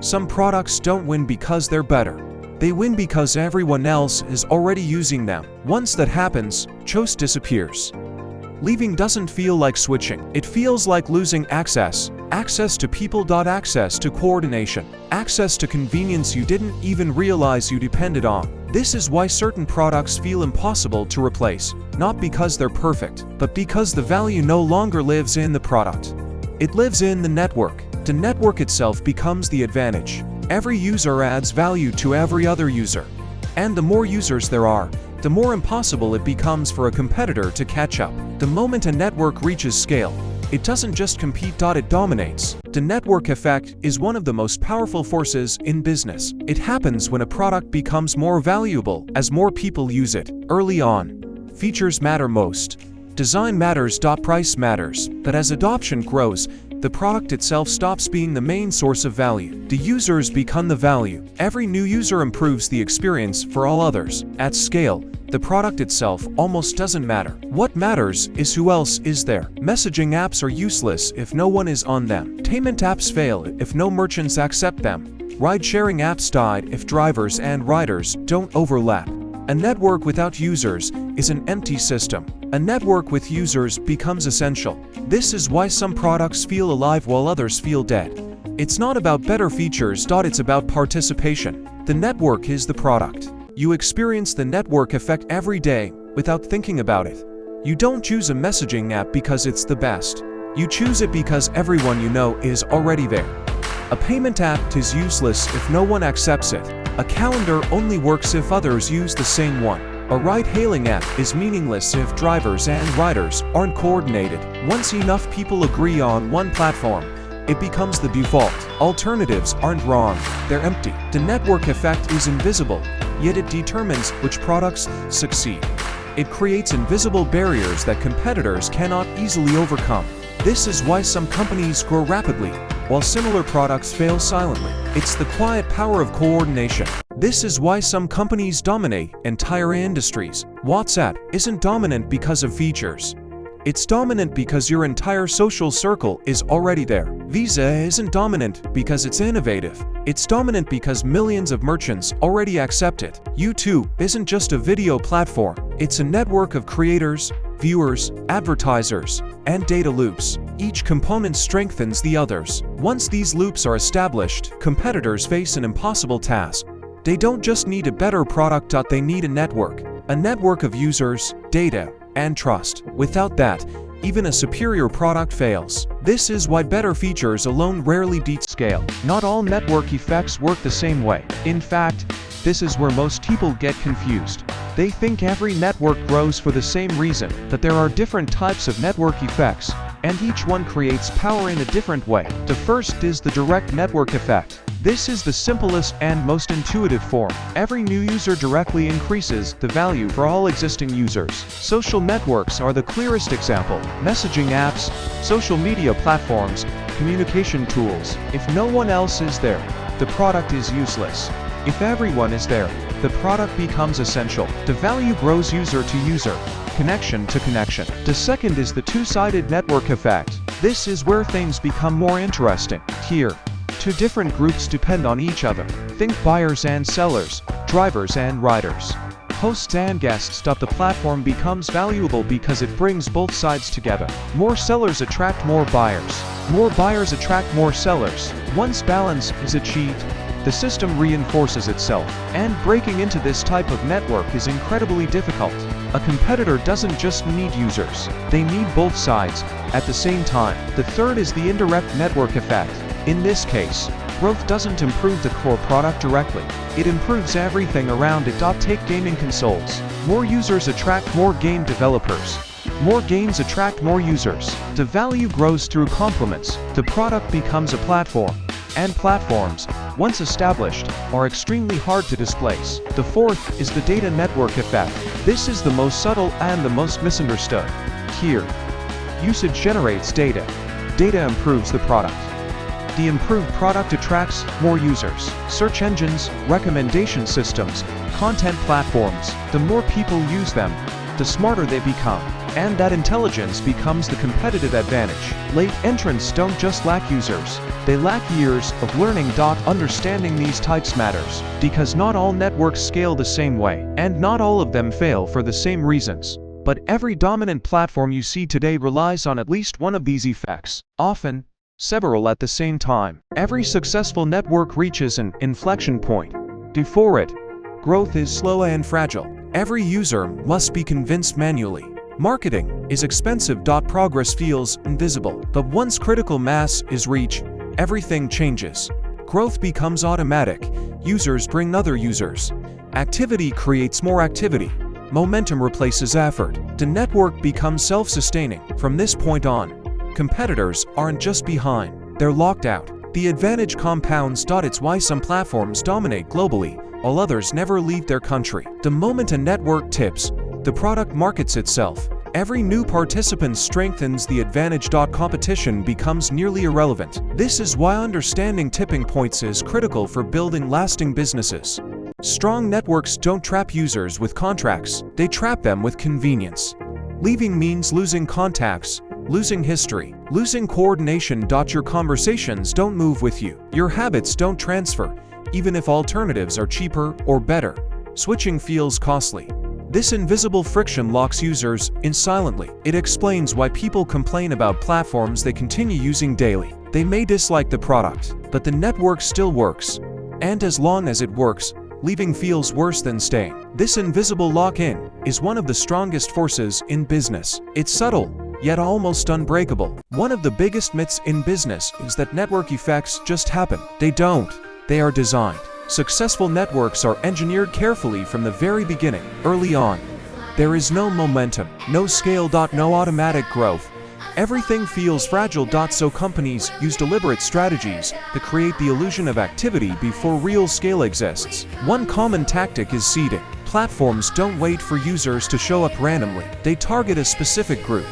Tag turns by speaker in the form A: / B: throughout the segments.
A: Some products don't win because they're better. They win because everyone else is already using them. Once that happens, choice disappears. Leaving doesn't feel like switching. It feels like losing access. Access to people. Access to coordination. Access to convenience you didn't even realize you depended on. This is why certain products feel impossible to replace. Not because they're perfect, but because the value no longer lives in the product. It lives in the network. The network itself becomes the advantage. Every user adds value to every other user. And the more users there are, the more impossible it becomes for a competitor to catch up. The moment a network reaches scale, it doesn't just compete. It dominates. The network effect is one of the most powerful forces in business. It happens when a product becomes more valuable as more people use it. Early on, features matter most. Design matters. Price matters. But as adoption grows, the product itself stops being the main source of value. The users become the value. Every new user improves the experience for all others. At scale, the product itself almost doesn't matter. What matters is who else is there. Messaging apps are useless if no one is on them. Payment apps fail if no merchants accept them. Ride-sharing apps died if drivers and riders don't overlap. A network without users is an empty system. A network with users becomes essential. This is why some products feel alive while others feel dead. It's not about better features. It's about participation. The network is the product. You experience the network effect every day without thinking about it. You don't choose a messaging app because it's the best. You choose it because everyone you know is already there. A payment app is useless if no one accepts it. A calendar only works if others use the same one. A ride-hailing app is meaningless if drivers and riders aren't coordinated. Once enough people agree on one platform, it becomes the default. Alternatives aren't wrong, they're empty. The network effect is invisible, yet it determines which products succeed. It creates invisible barriers that competitors cannot easily overcome. This is why some companies grow rapidly, while similar products fail silently. It's the quiet power of coordination. This is why some companies dominate entire industries. WhatsApp isn't dominant because of features. It's dominant because your entire social circle is already there. Visa isn't dominant because it's innovative. It's dominant because millions of merchants already accept it. YouTube isn't just a video platform. It's a network of creators, viewers, advertisers, and data loops. Each component strengthens the others. Once these loops are established, competitors face an impossible task. They don't just need a better product, they need a network of users, data, and trust. Without that, even a superior product fails. This is why better features alone rarely beat scale. Not all network effects work the same way. In fact, this is where most people get confused. They think every network grows for the same reason, but there are different types of network effects, and each one creates power in a different way. The first is the direct network effect. This is the simplest and most intuitive form. Every new user directly increases the value for all existing users. Social networks are the clearest example. Messaging apps, social media platforms, communication tools. If no one else is there, the product is useless. If everyone is there, the product becomes essential. The value grows user to user, connection to connection. The second is the two-sided network effect. This is where things become more interesting. Here, two different groups depend on each other. Think buyers and sellers, drivers and riders, hosts and guests. The platform becomes valuable because it brings both sides together. More sellers attract more buyers. More buyers attract more sellers. Once balance is achieved, the system reinforces itself. And breaking into this type of network is incredibly difficult. A competitor doesn't just need users. They need both sides at the same time. The third is the indirect network effect. In this case, growth doesn't improve the core product directly. It improves everything around it. Take gaming consoles. More users attract more game developers. More games attract more users. The value grows through complements. The product becomes a platform. And platforms, once established, are extremely hard to displace. The fourth is the data network effect. This is the most subtle and the most misunderstood. Here, usage generates data. Data improves the product. The improved product attracts more users. Search engines, recommendation systems, content platforms. The more people use them, the smarter they become. And that intelligence becomes the competitive advantage. Late entrants don't just lack users, they lack years of learning. Understanding these types matters, because not all networks scale the same way, and not all of them fail for the same reasons. But every dominant platform you see today relies on at least one of these effects, often several at the same time. Every successful network reaches an inflection point. Before it, growth is slow and fragile. Every user must be convinced manually. Marketing is expensive. Progress feels invisible. But once critical mass is reached, everything changes. Growth becomes automatic. Users bring other users. Activity creates more activity. Momentum replaces effort. The network becomes self-sustaining. From this point on, competitors aren't just behind, they're locked out. The advantage compounds. It's why some platforms dominate globally, while others never leave their country. The moment a network tips, the product markets itself. Every new participant strengthens the advantage. Competition becomes nearly irrelevant. This is why understanding tipping points is critical for building lasting businesses. Strong networks don't trap users with contracts, they trap them with convenience. Leaving means losing contacts, losing history, losing coordination. Your conversations don't move with you. Your habits don't transfer, even if alternatives are cheaper or better. Switching feels costly. This invisible friction locks users in silently. It explains why people complain about platforms they continue using daily. They may dislike the product, but the network still works. And as long as it works, leaving feels worse than staying. This invisible lock-in is one of the strongest forces in business. It's subtle, yet almost unbreakable. One of the biggest myths in business is that network effects just happen. They don't. They are designed. Successful networks are engineered carefully from the very beginning. Early on, there is no momentum, no scale. No automatic growth. Everything feels fragile. So companies use deliberate strategies to create the illusion of activity before real scale exists. One common tactic is seeding. Platforms don't wait for users to show up randomly. They target a specific group,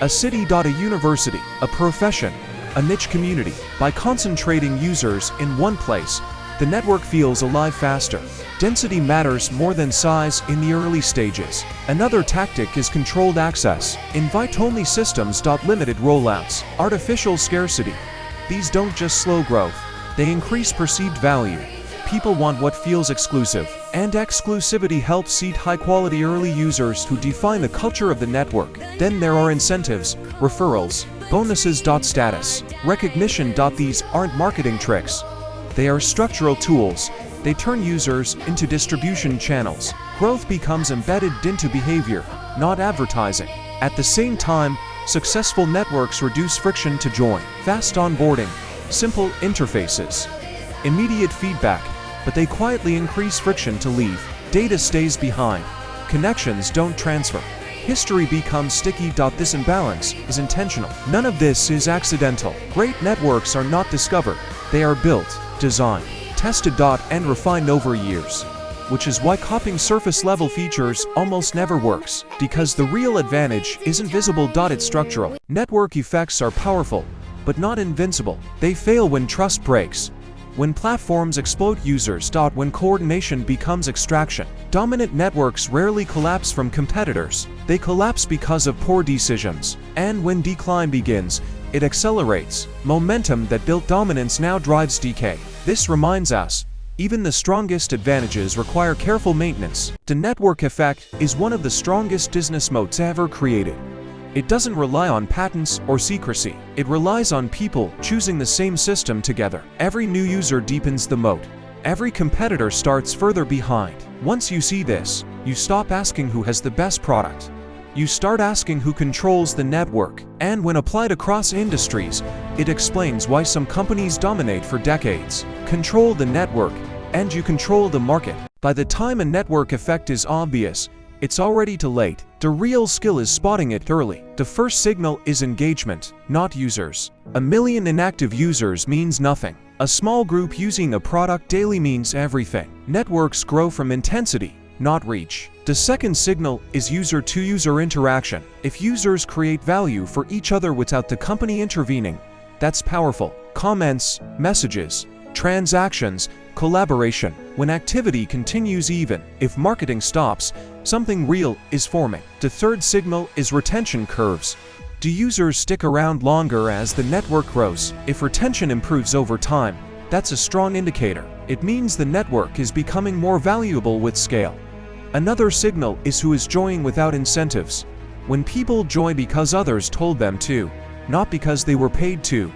A: a city. A university, a profession, a niche community. By concentrating users in one place, the network feels alive faster. Density matters more than size in the early stages. Another tactic is controlled access. Invite-only systems. Limited rollouts. Artificial scarcity. These don't just slow growth, they increase perceived value. People want what feels exclusive, and exclusivity helps seed high-quality early users who define the culture of the network. Then there are incentives, referrals, bonuses. Status, recognition. These aren't marketing tricks. They are structural tools. They turn users into distribution channels. Growth becomes embedded into behavior, not advertising. At the same time, successful networks reduce friction to join. Fast onboarding, simple interfaces, immediate feedback, but they quietly increase friction to leave. Data stays behind. Connections don't transfer. History becomes sticky. This imbalance is intentional. None of this is accidental. Great networks are not discovered. They are built, designed, tested, and refined over years. Which is why copying surface-level features almost never works. Because the real advantage isn't visible. It's structural. Network effects are powerful, but not invincible. They fail when trust breaks, when platforms exploit users. When coordination becomes extraction. Dominant networks rarely collapse from competitors. They collapse because of poor decisions. And when decline begins, it accelerates. Momentum that built dominance now drives decay. This reminds us, even the strongest advantages require careful maintenance. The network effect is one of the strongest business moats ever created. It doesn't rely on patents or secrecy. It relies on people choosing the same system together. Every new user deepens the moat. Every competitor starts further behind. Once you see this, you stop asking who has the best product. You start asking who controls the network. And when applied across industries, it explains why some companies dominate for decades. Control the network, and you control the market. By the time a network effect is obvious, it's already too late. The real skill is spotting it early. The first signal is engagement, not users. 1 million inactive users means nothing. A small group using a product daily means everything. Networks grow from intensity, not reach. The second signal is user-to-user interaction. If users create value for each other without the company intervening, that's powerful. Comments, messages, transactions, collaboration. When activity continues even if marketing stops, something real is forming. The third signal is retention curves. Do users stick around longer as the network grows? If retention improves over time, that's a strong indicator. It means the network is becoming more valuable with scale. Another signal is who is joining without incentives. When people join because others told them to, not because they were paid to,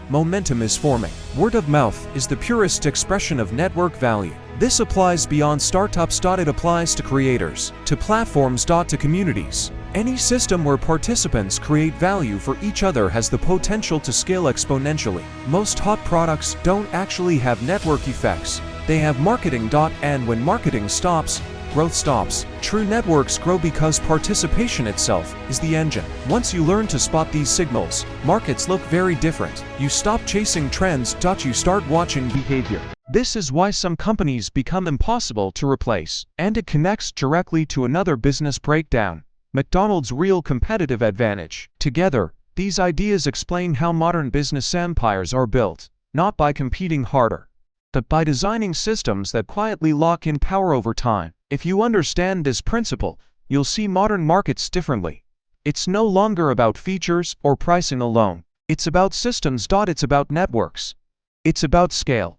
A: momentum is forming. Word of mouth is the purest expression of network value. This applies beyond startups. It applies to creators, to platforms, to communities. Any system where participants create value for each other has the potential to scale exponentially. Most hot products don't actually have network effects. They have marketing. And when marketing stops, growth stops. True networks grow because participation itself is the engine. Once you learn to spot these signals, markets look very different. You stop chasing trends. You start watching behavior. This is why some companies become impossible to replace, and it connects directly to another business breakdown: McDonald's real competitive advantage. Together, these ideas explain how modern business empires are built, not by competing harder, but by designing systems that quietly lock in power over time. If you understand this principle, you'll see modern markets differently. It's no longer about features or pricing alone. It's about systems. It's about networks. It's about scale.